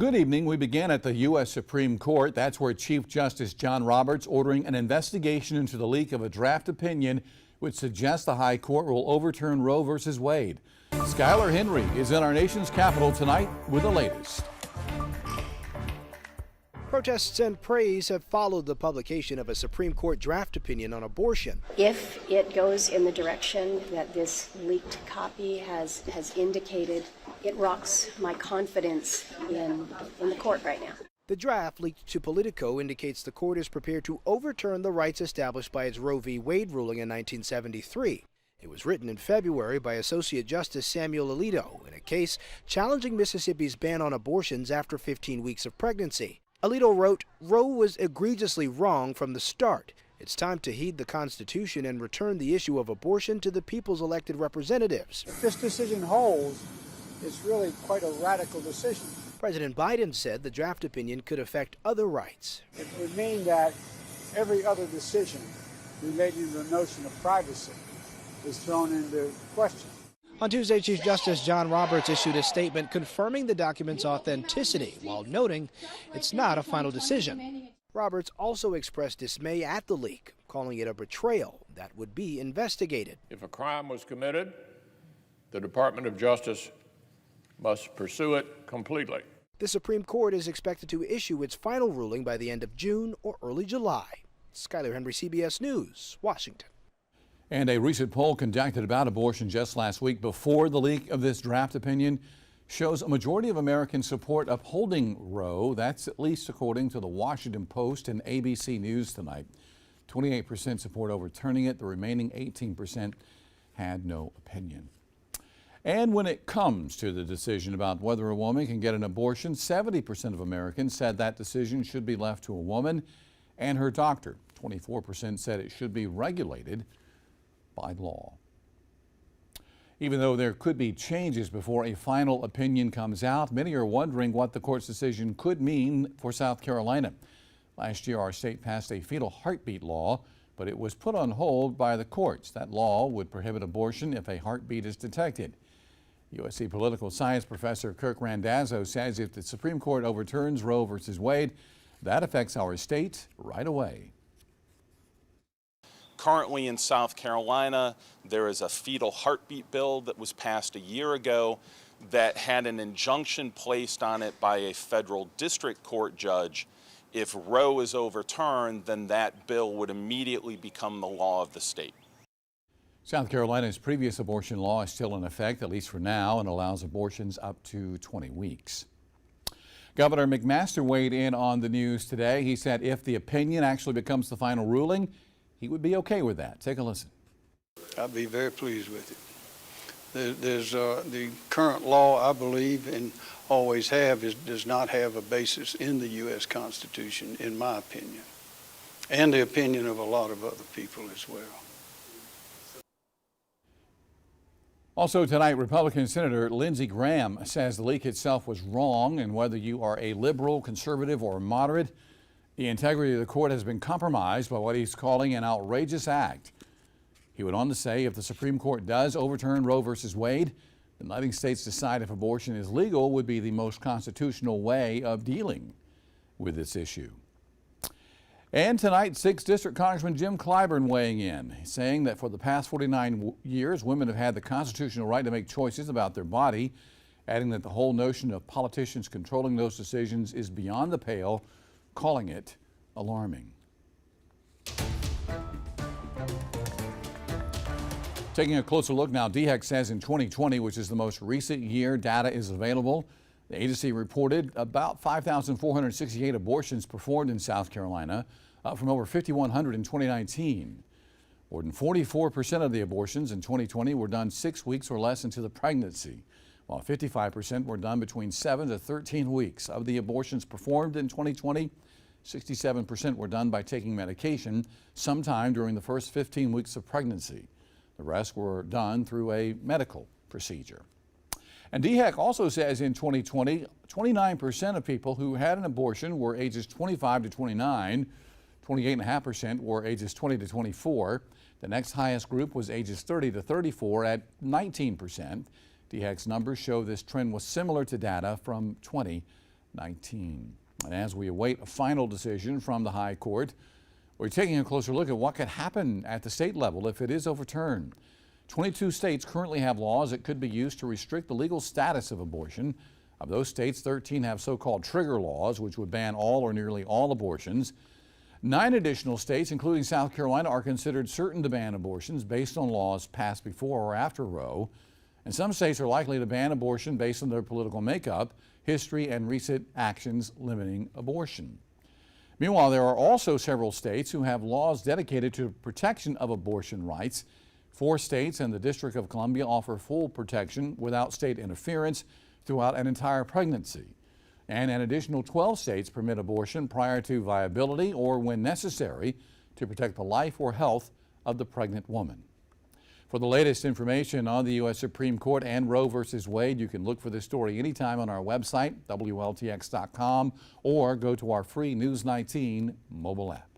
Good evening. We began at the U.S. Supreme Court. That's where Chief Justice John Roberts ordering an investigation into the leak of a draft opinion which suggests the High Court will overturn Roe v. Wade. Skylar Henry is in our nation's capital tonight with the latest. Protests and praise have followed the publication of a Supreme Court draft opinion on abortion. If it goes in the direction that this leaked copy has indicated, it rocks my confidence in the court right now. The draft, leaked to Politico, indicates the court is prepared to overturn the rights established by its Roe v. Wade ruling in 1973. It was written in February by Associate Justice Samuel Alito in a case challenging Mississippi's ban on abortions after 15 weeks of pregnancy. Alito wrote, "Roe was egregiously wrong from the start. It's time to heed the Constitution and return the issue of abortion to the people's elected representatives." If this decision holds, it's really quite a radical decision. President Biden said the draft opinion could affect other rights. It would mean that every other decision relating to the notion of privacy is thrown into question. On Tuesday, Chief Justice John Roberts issued a statement confirming the document's authenticity while noting it's not a final decision. Roberts also expressed dismay at the leak, calling it a betrayal that would be investigated. If a crime was committed, the Department of Justice must pursue it completely. The Supreme Court is expected to issue its final ruling by the end of June or early July. Skylar Henry, CBS News, Washington. And a recent poll conducted about abortion just last week before the leak of this draft opinion shows a majority of Americans support upholding Roe. That's at least according to the Washington Post and ABC News tonight. 28% support overturning it. The remaining 18% had no opinion. And when it comes to the decision about whether a woman can get an abortion, 70% of Americans said that decision should be left to a woman and her doctor. 24% said it should be regulated by law. Even though there could be changes before a final opinion comes out, many are wondering what the court's decision could mean for South Carolina. Last year, our state passed a fetal heartbeat law, but it was put on hold by the courts. That law would prohibit abortion if a heartbeat is detected. USC political science professor Kirk Randazzo says if the Supreme Court overturns Roe v. Wade, that affects our state right away. Currently in South Carolina, there is a fetal heartbeat bill that was passed a year ago that had an injunction placed on it by a federal district court judge. If Roe is overturned, then that bill would immediately become the law of the state. South Carolina's previous abortion law is still in effect, at least for now, and allows abortions up to 20 weeks. Governor McMaster weighed in on the news today. He said if the opinion actually becomes the final ruling, he would be okay with that. Take a listen. I'd be very pleased with it. There's the current law, I believe, and always have, does not have a basis in the U.S. Constitution, in my opinion, and the opinion of a lot of other people as well. Also tonight, Republican Senator Lindsey Graham says the leak itself was wrong, and whether you are a liberal, conservative, or moderate, the integrity of the court has been compromised by what he's calling an outrageous act. He went on to say if the Supreme Court does overturn Roe v. Wade, then letting states decide if abortion is legal would be the most constitutional way of dealing with this issue. And tonight, 6th District Congressman Jim Clyburn weighing in, saying that for the past 49 years, women have had the constitutional right to make choices about their body, adding that the whole notion of politicians controlling those decisions is beyond the pale, calling it alarming. Taking a closer look now, DHEC says in 2020, which is the most recent year data is available, the agency reported about 5,468 abortions performed in South Carolina, up from over 5,100 in 2019. More than 44% of the abortions in 2020 were done 6 weeks or less into the pregnancy, while 55% were done between 7 to 13 weeks. Of the abortions performed in 2020, 67% were done by taking medication sometime during the first 15 weeks of pregnancy. The rest were done through a medical procedure. And DHEC also says in 2020, 29% of people who had an abortion were ages 25 to 29, 28.5% were ages 20 to 24. The next highest group was ages 30 to 34 at 19%. DHEC's numbers show this trend was similar to data from 2019. 19. And as we await a final decision from the High Court, we're taking a closer look at what could happen at the state level if it is overturned. 22 states currently have laws that could be used to restrict the legal status of abortion. Of those states, 13 have so-called trigger laws, which would ban all or nearly all abortions. 9 additional states, including South Carolina, are considered certain to ban abortions based on laws passed before or after Roe. And some states are likely to ban abortion based on their political makeup, history, and recent actions limiting abortion. Meanwhile, there are also several states who have laws dedicated to protection of abortion rights. 4 states and the District of Columbia offer full protection without state interference throughout an entire pregnancy. And an additional 12 states permit abortion prior to viability or when necessary to protect the life or health of the pregnant woman. For the latest information on the U.S. Supreme Court and Roe v. Wade, you can look for this story anytime on our website, WLTX.com, or go to our free News 19 mobile app.